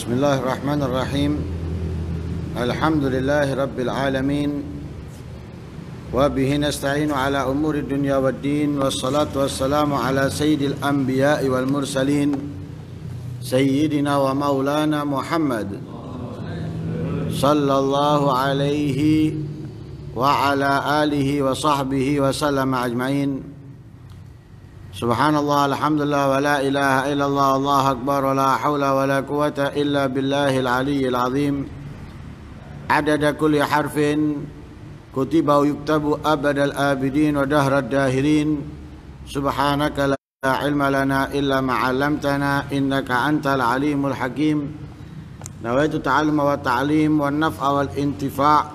Bismillahirrahmanirrahim. Alhamdulillahi rabbil alamin. Wa bihi nasta'inu ala umuri dunya waddin. Wassalatu wassalamu ala sayyidil anbiya'i wal mursalin, sayyidina wa maulana Muhammad sallallahu alaihi wa ala alihi wa sahbihi wa sallama ajma'in. Subhanallah, alhamdulillah, wa la ilaha illallah, Allahu akbar, wa la hawla wa la quwata illa billahil aliyyil azim. Adada kulli harfin kutiba wa yuktabu abadal abidin wa dahrad dahirin. Subhanaka la ilma lana illa ma 'allamtana innaka antal alimul hakim. Nawaitu ta'alluma wa ta'lim wa naf'a wal intifa'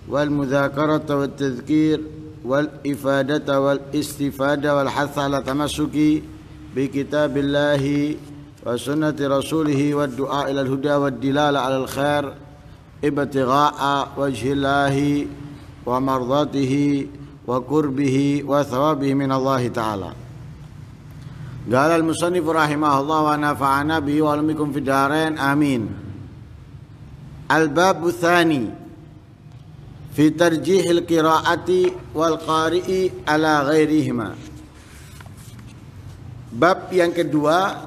wal mudzakarata wat tadhkir wal ifadata wal istifada wal hatha ala tamassuki bi kitabillahi wa sunnati rasulihi wad du'a ila al huda wad dilala ala al khair ibtigha'a wajhillahi wa mardatihi wa qurbihi wa thawabihi min Allah ta'ala. Qala al musannif rahimahullah wa nafa'ana bihi wa alamikum fid darain amin. Al bab tsani fi tarjihil qiraati wal qari'i ala ghairihima. Bab yang kedua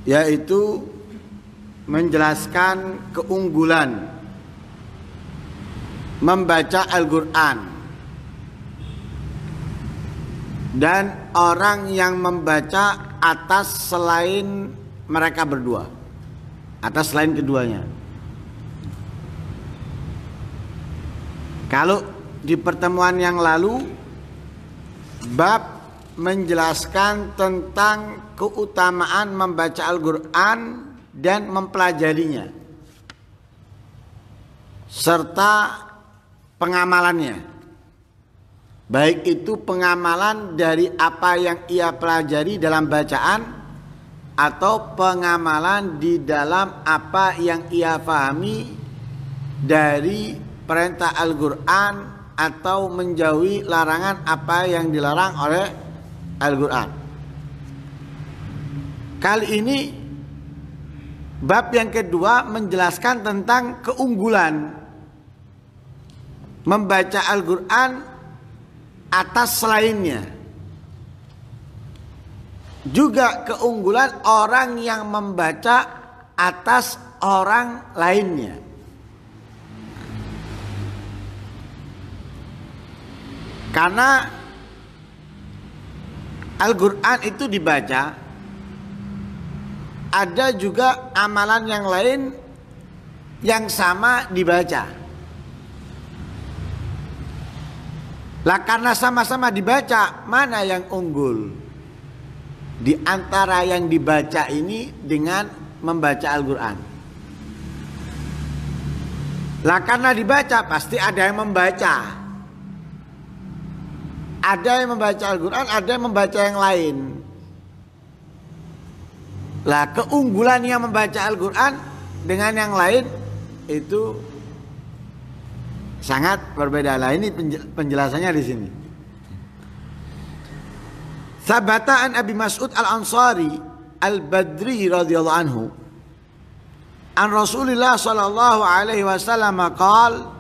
yaitu menjelaskan keunggulan membaca Al-Qur'an dan orang yang membaca atas selain mereka berdua, atas selain keduanya. Kalau di pertemuan yang lalu bab menjelaskan tentang keutamaan membaca Al-Qur'an dan mempelajarinya serta pengamalannya, baik itu pengamalan dari apa yang ia pelajari dalam bacaan atau pengamalan di dalam apa yang ia pahami dari perintah Al-Qur'an atau menjauhi larangan apa yang dilarang oleh Al-Qur'an. Kali ini bab yang kedua menjelaskan tentang keunggulan membaca Al-Qur'an atas selainnya, juga keunggulan orang yang membaca atas orang lainnya. Karena Al-Qur'an itu dibaca, ada juga amalan yang lain yang sama dibaca. Lah karena sama-sama dibaca, mana yang unggul di antara yang dibaca ini dengan membaca Al-Qur'an? Lah karena dibaca pasti ada yang membaca. Ada yang membaca Al-Qur'an, ada yang membaca yang lain. Lah keunggulan yang membaca Al-Qur'an dengan yang lain itu sangat berbeda. Lah ini penjelasannya di sini. Sabata an Abi Mas'ud Al-Ansari Al-Badri radhiyallahu anhu an Rasulillah sallallahu alaihi wasallam qala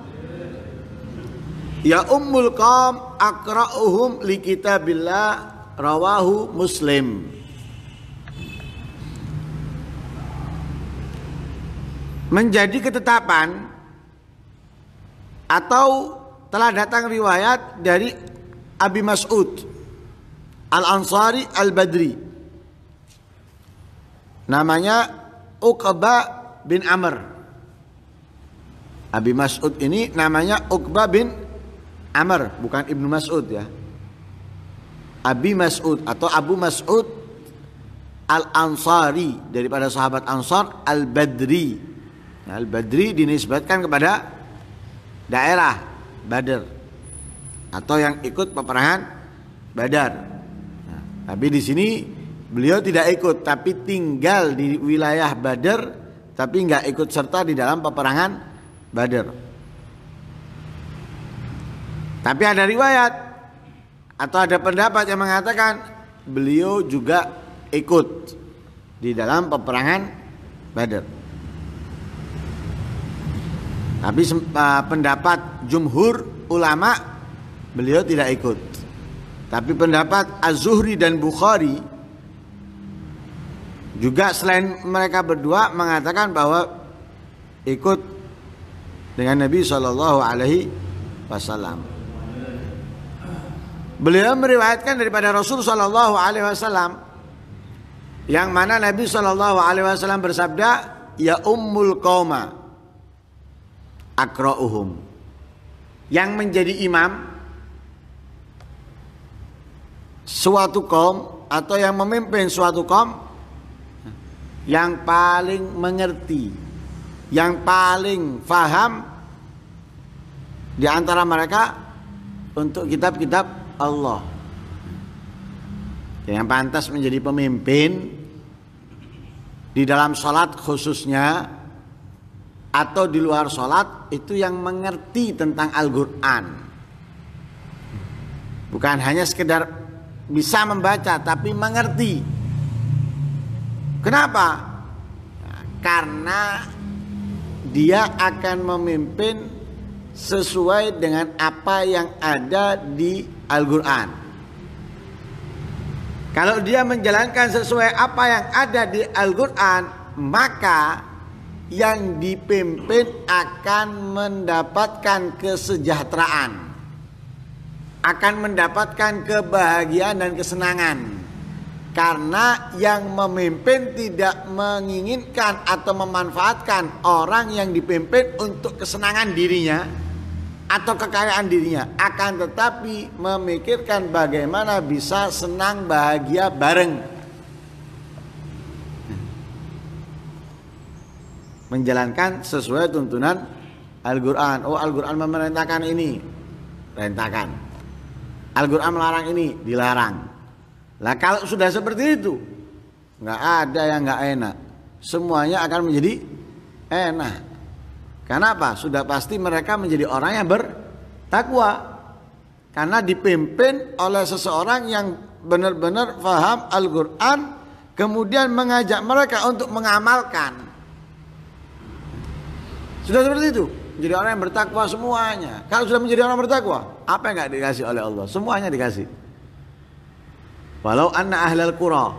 ya ummul qaum aqra'uhum li kitabillah rawahu Muslim. Menjadi ketetapan atau telah datang riwayat dari Abi Mas'ud Al-Ansari Al-Badri, namanya Uqbah bin Amr. Abi Mas'ud ini namanya Uqbah bin Amr, bukan Ibnu Mas'ud ya. Abi Mas'ud atau Abu Mas'ud Al-Ansari, daripada sahabat Ansar, Al-Badri. Nah, Al-Badri dinisbatkan kepada daerah Badr atau yang ikut peperangan Badar. Nah, tapi di sini beliau tidak ikut, tapi tinggal di wilayah Badr, tapi nggak ikut serta di dalam peperangan Badr. Tapi ada riwayat atau ada pendapat yang mengatakan beliau juga ikut. di dalam peperangan Badar. Tapi pendapat jumhur ulama beliau tidak ikut. Tapi pendapat Az-Zuhri dan Bukhari juga selain mereka berdua mengatakan bahwa ikut dengan Nabi Shallallahu Alaihi Wasallam. Beliau meriwayatkan daripada Rasul Shallallahu Alaihi Wasallam, yang mana Nabi Shallallahu Alaihi Wasallam bersabda, ya ummul qauma akra'uhum, yang menjadi imam suatu kaum atau yang memimpin suatu kaum yang paling mengerti, yang paling faham di antara mereka untuk kitab-kitab Allah. Yang pantas menjadi pemimpin di dalam sholat khususnya atau di luar sholat itu yang mengerti tentang Al-Quran. Bukan hanya sekedar bisa membaca tapi mengerti. Kenapa? Karena dia akan memimpin sesuai dengan apa yang ada di Al-Quran. Kalau dia menjalankan sesuai apa yang ada di Al-Quran, maka yang dipimpin akan mendapatkan kesejahteraan, akan mendapatkan kebahagiaan dan kesenangan. Karena yang memimpin tidak menginginkan atau memanfaatkan orang yang dipimpin untuk kesenangan dirinya atau kekayaan dirinya, akan tetapi memikirkan bagaimana bisa senang bahagia bareng, menjalankan sesuai tuntunan Al-Quran. Oh, Al-Quran memerintahkan ini, perintahkan. Al-Quran melarang ini, dilarang. Lah kalau sudah seperti itu, nggak ada yang nggak enak, semuanya akan menjadi enak. Kenapa? Sudah pasti mereka menjadi orang yang bertakwa, karena dipimpin oleh seseorang yang benar-benar paham Al-Quran, kemudian mengajak mereka untuk mengamalkan. Sudah seperti itu, menjadi orang yang bertakwa semuanya. Kalau sudah menjadi orang bertakwa, apa yang nggak dikasih oleh Allah? Semuanya dikasih. Walau anna ahlal qura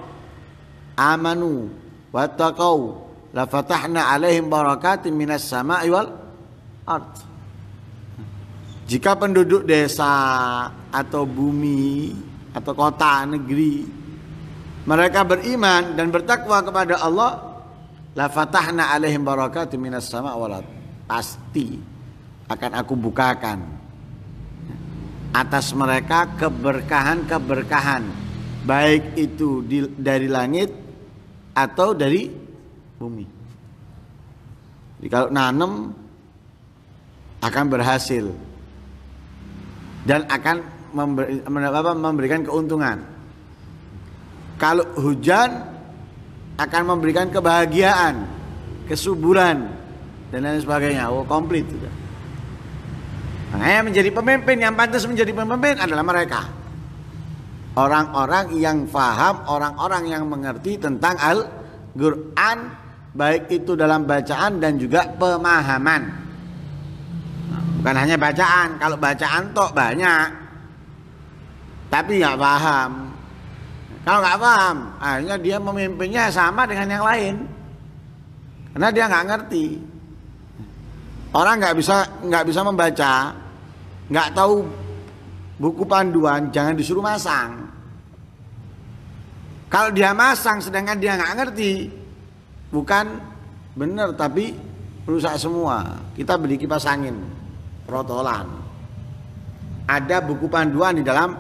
amanu wattaqau la fatahna alaihim barakatin minas sama'i wal ard. Jika penduduk desa atau bumi atau kota negeri mereka beriman dan bertakwa kepada Allah, la fatahna alaihim barakatin minas sama'i wal ard. Pasti akan aku bukakan atas mereka keberkahan-keberkahan, baik itu dari langit atau dari bumi. Jadi kalau nanam akan berhasil dan akan memberikan keuntungan. Kalau hujan akan memberikan kebahagiaan, kesuburan dan lain sebagainya. Oh, komplit sudah. Makanya menjadi pemimpin, yang pantas menjadi pemimpin adalah mereka, orang-orang yang faham, orang-orang yang mengerti tentang Al-Quran, baik itu dalam bacaan dan juga pemahaman. Bukan hanya bacaan, kalau bacaan tok banyak, tapi nggak paham. Kalau nggak paham, akhirnya dia memimpinnya sama dengan yang lain, karena dia nggak ngerti. Orang nggak bisa membaca, nggak tahu buku panduan, jangan disuruh masang. Kalau dia masang sedangkan dia nggak ngerti, bukan benar tapi rusak semua. Kita beli kipas angin protolan, ada buku panduan di dalam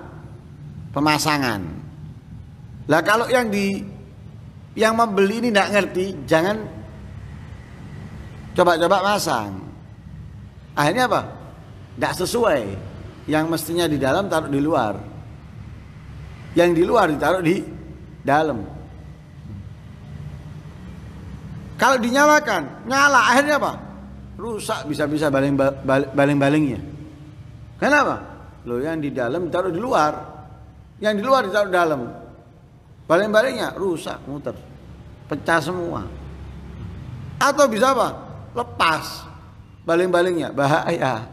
pemasangan. Lah kalau yang membeli ini nggak ngerti, jangan coba-coba masang. Akhirnya apa? Nggak sesuai. Yang mestinya di dalam taruh di luar, yang di luar ditaruh di dalam. Kalau dinyalakan, nyala, akhirnya apa? Rusak, bisa-bisa baling-balingnya. Kenapa? Loh, yang di dalam ditaruh di luar, yang di luar ditaruh di dalam, baling-balingnya rusak, muter. pecah semua. Atau bisa apa? Lepas baling-balingnya, bahaya.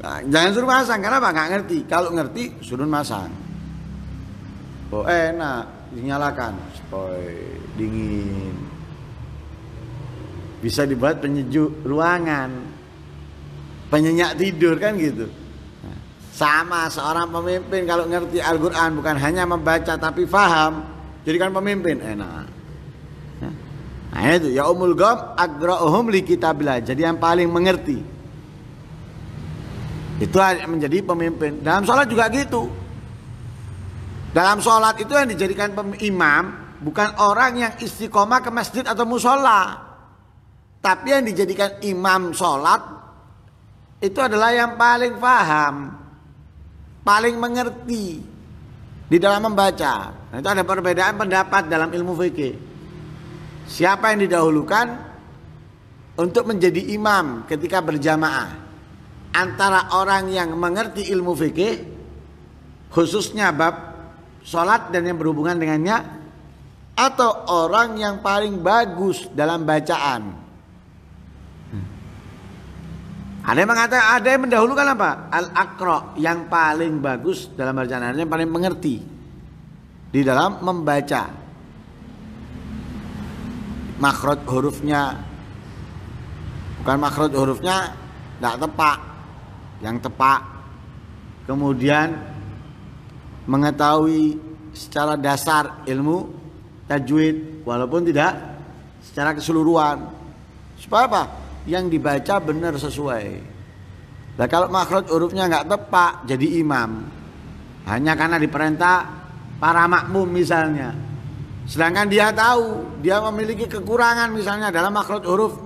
Nah, jangan suruh masang, karena apa? Nggak ngerti. Kalau ngerti suruh masang. Oh enak, dinyalakan supaya dingin. Bisa dibuat penyejuk ruangan, penyenyak tidur kan gitu. Nah, sama seorang pemimpin kalau ngerti Al-Quran bukan hanya membaca tapi faham, jadikan pemimpin enak. Nah itu ya umul gom agra'uhum li kitabillah. Jadi yang paling mengerti itu menjadi pemimpin. Dalam sholat juga gitu. Dalam sholat itu yang dijadikan imam bukan orang yang istiqomah ke masjid atau musola, tapi yang dijadikan imam sholat itu adalah yang paling paham, paling mengerti di dalam membaca. Nah, itu ada perbedaan pendapat dalam ilmu fikih. Siapa yang didahulukan untuk menjadi imam ketika berjamaah, antara orang yang mengerti ilmu fikih khususnya bab sholat dan yang berhubungan dengannya, atau orang yang paling bagus dalam bacaan. Ada yang mengatakan, ada yang mendahulukan apa? Al-aqra, yang paling bagus dalam bacaan, yang paling mengerti di dalam membaca. Makhraj hurufnya, bukan makhraj hurufnya tidak tepat, yang tepat. Kemudian mengetahui secara dasar ilmu tajwid walaupun tidak secara keseluruhan. Supaya apa? Yang dibaca benar sesuai. Nah kalau makhraj hurufnya nggak tepat jadi imam hanya karena diperintah para makmum misalnya, sedangkan dia tahu dia memiliki kekurangan misalnya dalam makhraj huruf,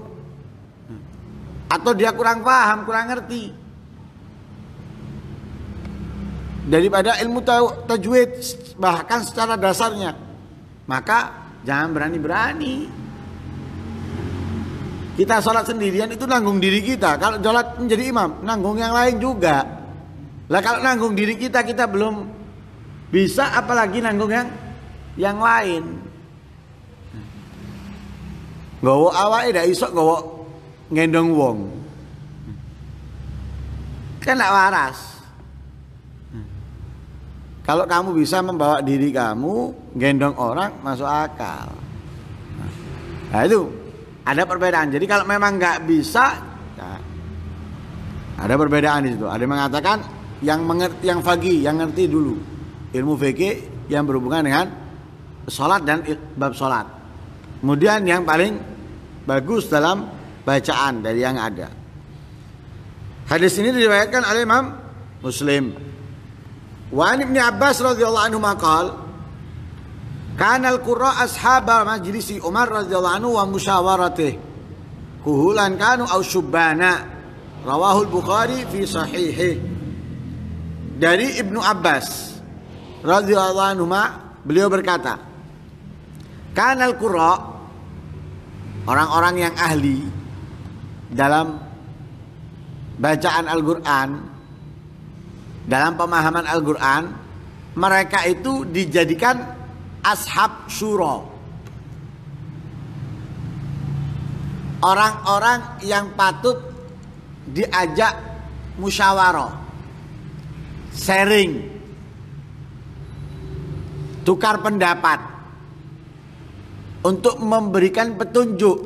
atau dia kurang paham, kurang ngerti, daripada ilmu tajwid bahkan secara dasarnya, maka jangan berani-berani. Kita sholat sendirian itu nanggung diri kita. Kalau sholat menjadi imam, nanggung yang lain juga. Lah kalau nanggung diri kita, kita belum bisa, apalagi nanggung yang lain. Nggawa awake ndak iso nggawa ngendong wong. Kan ndak waras. Kalau kamu bisa membawa diri kamu, gendong orang masuk akal. Nah itu ada perbedaan. Jadi kalau memang nggak bisa, nah, ada perbedaan di situ. Ada yang mengatakan yang mengerti, yang faqih, yang ngerti dulu ilmu fikih yang berhubungan dengan sholat dan bab sholat. Kemudian yang paling bagus dalam bacaan dari yang ada. Hadis ini diriwayatkan oleh Imam Muslim. Wa an Ibnu Abbas radhiyallahu anhu maqal kana al-qurra ashaba majlisi Umar radhiyallahu anhu wa musyawaratih kuhulan kanu aw syubbana, rawahu al-Bukhari fi sahihih. Dari Ibnu Abbas radhiyallahu anhu beliau berkata, kana al-qurra, orang-orang yang ahli dalam bacaan Al-Quran, dalam pemahaman Al-Quran, mereka itu dijadikan ashab syura, orang-orang yang patut diajak musyawarah, sharing, tukar pendapat, untuk memberikan petunjuk,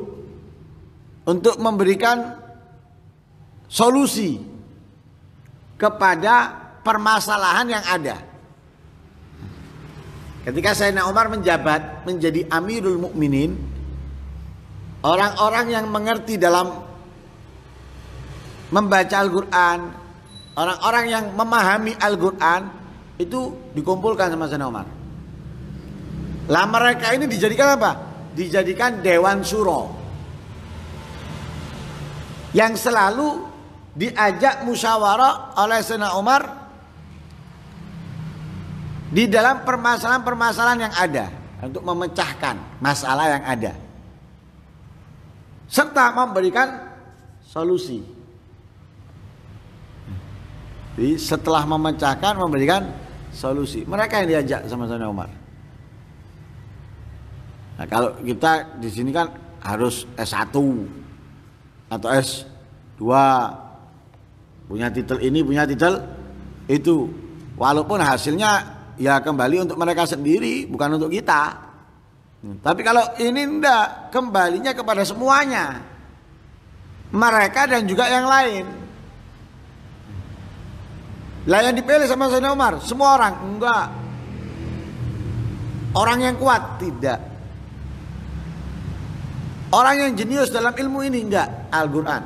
untuk memberikan solusi kepada permasalahan yang ada. Ketika Sayyidina Umar menjabat menjadi Amirul Mukminin, orang-orang yang mengerti dalam membaca Al-Quran, orang-orang yang memahami Al-Quran itu dikumpulkan sama Sayyidina Umar. Lah mereka ini dijadikan apa? Dijadikan Dewan Syuro yang selalu diajak musyawarah oleh Sayyidina Umar di dalam permasalahan-permasalahan yang ada, untuk memecahkan masalah yang ada serta memberikan solusi. Jadi setelah memecahkan, memberikan solusi. Mereka yang diajak sama Sayyidina Umar. Nah, kalau kita di sini kan harus S1 atau S2, punya titel ini, punya titel itu. Walaupun hasilnya ya kembali untuk mereka sendiri, bukan untuk kita. Tapi kalau ini enggak, kembalinya kepada semuanya, mereka dan juga yang lain. Lah yang dipilih sama Sayyidina Umar, semua orang? Enggak. Orang yang kuat? Tidak. Orang yang jenius dalam ilmu ini? Enggak. Al-Quran.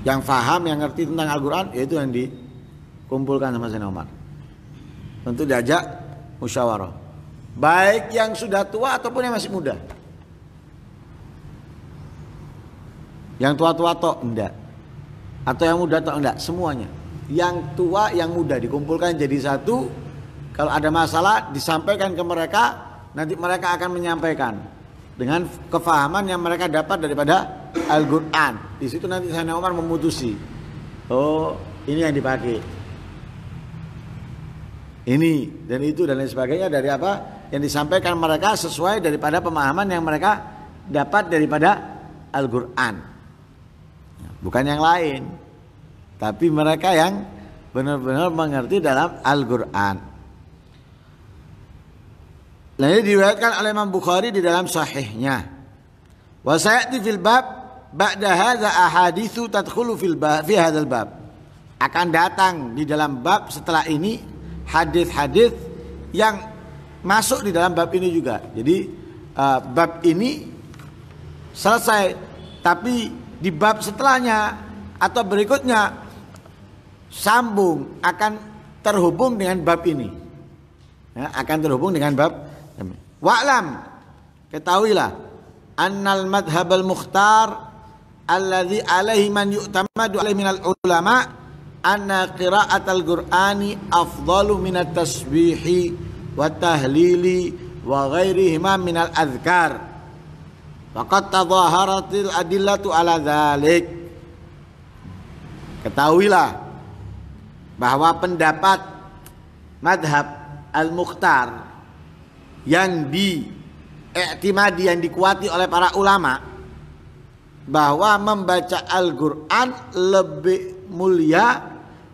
Yang faham, yang ngerti tentang Al-Quran, yaitu yang dikumpulkan sama Sayyidina Umar untuk diajak musyawarah. Baik yang sudah tua ataupun yang masih muda. Yang tua-tua tok enggak, atau yang muda tok enggak, semuanya. Yang tua, yang muda dikumpulkan jadi satu. Kalau ada masalah disampaikan ke mereka, nanti mereka akan menyampaikan dengan kefahaman yang mereka dapat daripada Al-Quran. Di situ nanti Sayyidina Umar memutusi, oh ini yang dipakai, ini dan itu dan lain sebagainya, dari apa yang disampaikan mereka sesuai daripada pemahaman yang mereka dapat daripada Al-Quran, bukan yang lain, tapi mereka yang benar-benar mengerti dalam Al-Quran. Nah, ini diriwayatkan oleh Imam Bukhari di dalam sahihnya. Wa sayati fil bab ba'da hadza ahaditsu tadkhulu fi hadzal bab. Akan datang di dalam bab setelah ini hadis-hadis yang masuk di dalam bab ini juga. Jadi bab ini selesai, tapi di bab setelahnya atau berikutnya sambung, akan terhubung dengan bab ini. Ya, akan terhubung dengan bab. Wa'lam, ketahuilah, annal madhabal mukhtar alladhi alaihi man yu'tamadu alaihi minal ulama anna qira'atal qur'ani afdalu minat tasbihi wa tahlili wa ghairihima minal adhkar. Faqad tadhaharatil adillatu ala dhalik. Ketahuilah bahwa pendapat madhab al-mukhtar yang diiktimadi, yang dikuati oleh para ulama, bahwa membaca Al-Quran lebih mulia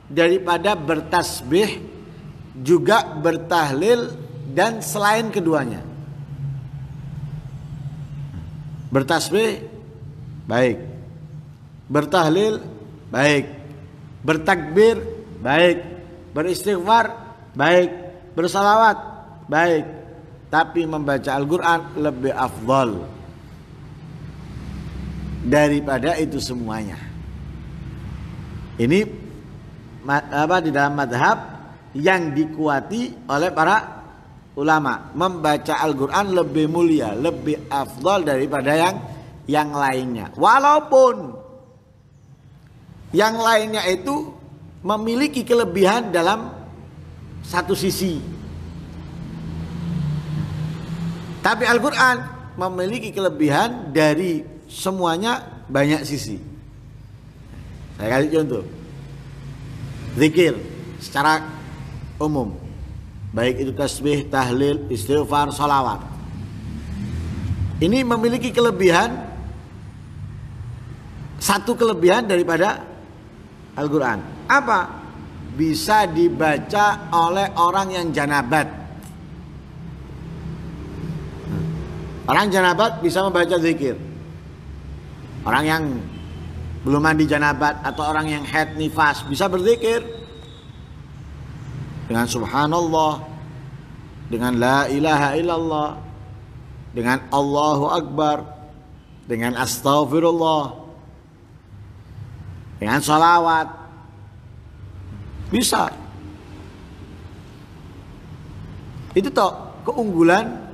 daripada bertasbih, juga bertahlil dan selain keduanya. Bertasbih baik, bertahlil baik, bertakbir baik, beristighfar baik, bersalawat baik, tapi membaca Al-Quran lebih afdal daripada itu semuanya. Ini apa, di dalam madhab yang dikuati oleh para ulama, membaca Al-Quran lebih mulia, lebih afdal daripada yang lainnya. Walaupun yang lainnya itu memiliki kelebihan dalam satu sisi, tapi Al-Quran memiliki kelebihan dari semuanya banyak sisi. Saya kasih contoh. Zikir secara umum, baik itu tasbih, tahlil, istighfar, salawat, ini memiliki kelebihan, satu kelebihan daripada Al-Quran. Apa? Bisa dibaca oleh orang yang janabat. Orang janabat bisa membaca zikir. Orang yang belum mandi janabat atau orang yang haid nifas bisa berzikir dengan subhanallah, dengan la ilaha illallah, dengan Allahu Akbar, dengan astaghfirullah, dengan salawat. Bisa. Itu toh keunggulan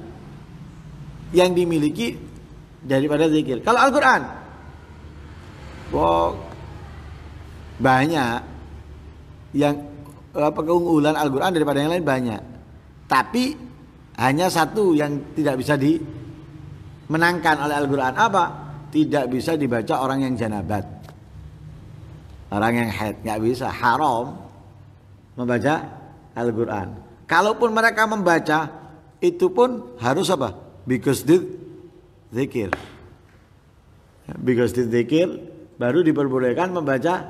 yang dimiliki daripada zikir. Kalau Al-Quran, wow, banyak yang keunggulan Al-Quran daripada yang lain banyak. Tapi hanya satu yang tidak bisa dimenangkan oleh Al-Quran. Apa? Tidak bisa dibaca orang yang janabat, orang yang haid, nggak bisa, haram membaca Al-Quran. Kalaupun mereka membaca, itu pun harus apa? Biqasdid zikir. Biqasdid zikir baru diperbolehkan membaca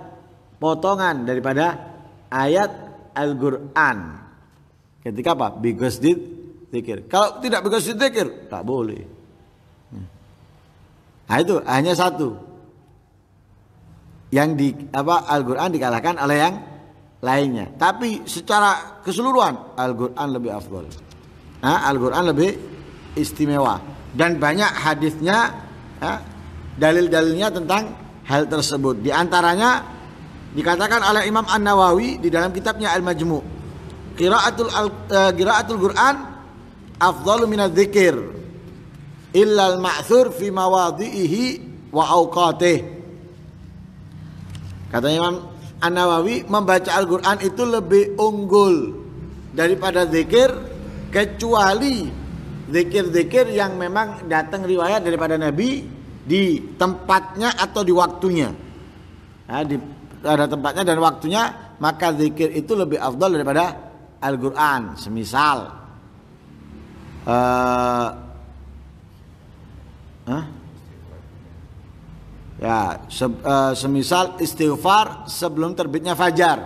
potongan daripada ayat Al-Qur'an. Ketika apa? Biqasdid zikir. Kalau tidak biqasdid zikir, tak boleh. Nah itu hanya satu. Yang di apa Al-Qur'an dikalahkan oleh yang lainnya. Tapi secara keseluruhan Al-Qur'an lebih afdal. Nah, Al-Qur'an lebih istimewa dan banyak hadisnya, dalil-dalilnya tentang hal tersebut. Di antaranya dikatakan oleh Imam An-Nawawi di dalam kitabnya Al-Majmu', qiraatul Qur'an afdalu minadz dzikir illa al-ma'thur fi mawadhi'ihi wa awqatih. Kata Imam An-Nawawi, membaca Al-Qur'an itu lebih unggul daripada zikir kecuali zikir-zikir yang memang datang riwayat daripada Nabi di tempatnya atau di waktunya. Nah, ada tempatnya dan waktunya, maka zikir itu lebih afdal daripada Al-Qur'an. Semisal semisal istighfar sebelum terbitnya fajar.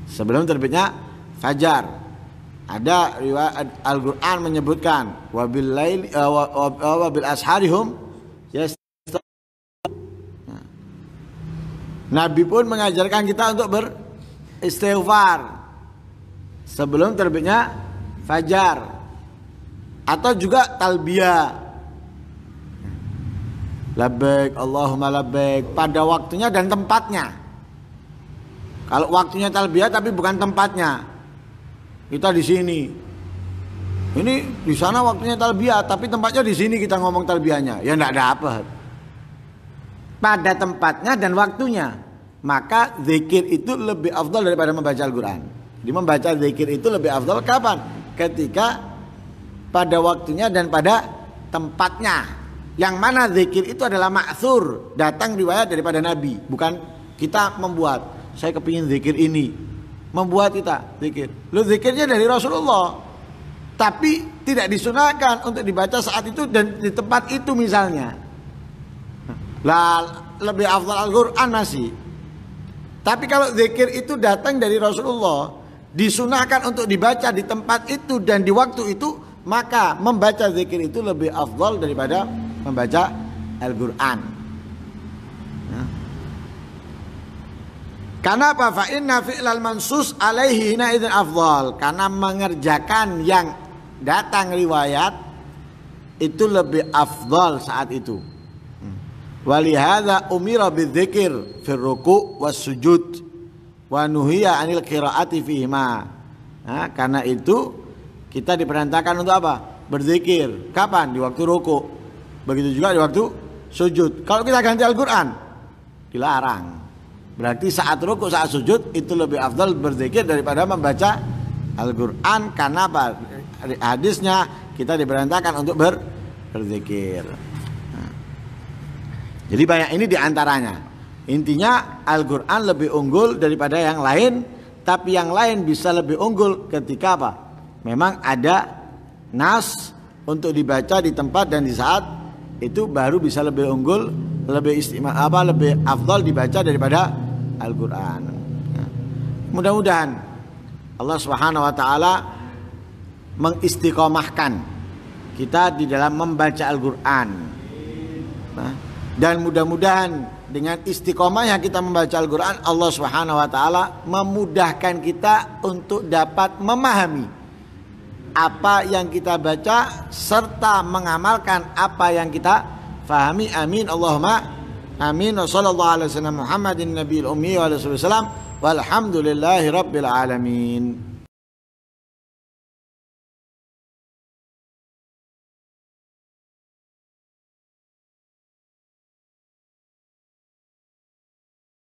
Sebelum terbitnya fajar. Ada riwayat Al-Qur'an menyebutkan wabil laili wabil asharihum Nabi pun mengajarkan kita untuk beristighfar sebelum terbitnya fajar, atau juga talbiyah, labbaik Allahumma labbaik, pada waktunya dan tempatnya. Kalau waktunya talbiyah tapi bukan tempatnya, kita di sini, ini di sana waktunya talbiyah tapi tempatnya di sini kita ngomong talbiyahnya, ya enggak dapat. Pada tempatnya dan waktunya, maka zikir itu lebih afdal daripada membaca Al-Qur'an. Jadi membaca zikir itu lebih afdal kapan? Ketika pada waktunya dan pada tempatnya. Yang mana zikir itu adalah ma'thur, datang riwayat daripada Nabi, bukan kita membuat. Saya kepingin zikir ini, membuat kita zikir. Lu zikirnya dari Rasulullah, tapi tidak disunahkan untuk dibaca saat itu dan di tempat itu misalnya. Lah lebih afdal Al-Qur'an masih. Tapi kalau zikir itu datang dari Rasulullah, disunahkan untuk dibaca di tempat itu dan di waktu itu, maka membaca zikir itu lebih afdal daripada membaca Al-Qur'an. Karena apa? Fa inna fi'lal mansus alaihi hina idzin afdal. Karena mengerjakan yang datang riwayat itu lebih afdal saat itu. Walihada umira bidzikir fil ruku' was sujud wa nuhiya 'anil qiraati fihima. Nah, karena itu kita diperintahkan untuk apa? Berzikir. Kapan? Di waktu ruku'. Begitu juga di waktu sujud. Kalau kita ganti Al-Qur'an, dilarang. Berarti saat ruku', saat sujud itu lebih afdal berzikir daripada membaca Al-Qur'an. Karena apa? Hadisnya kita diperintahkan untuk berzikir. Jadi banyak ini diantaranya. Intinya Al-Qur'an lebih unggul daripada yang lain. Tapi yang lain bisa lebih unggul ketika apa? Memang ada nas untuk dibaca di tempat dan di saat itu, baru bisa lebih unggul, lebih lebih afdal dibaca daripada Al-Qur'an. Mudah-mudahan Allah Subhanahu wa taala mengistiqomahkan kita di dalam membaca Al-Qur'an. Dan mudah-mudahan dengan istiqomah yang kita membaca Al-Qur'an, Allah Subhanahu wa taala memudahkan kita untuk dapat memahami apa yang kita baca serta mengamalkan apa yang kita fahami. Amin Allahumma amin. Wa sallallahu alaihi wasallam Muhammadin nabiyil ummi wa alihi wasallam walhamdulillahi rabbil alamin.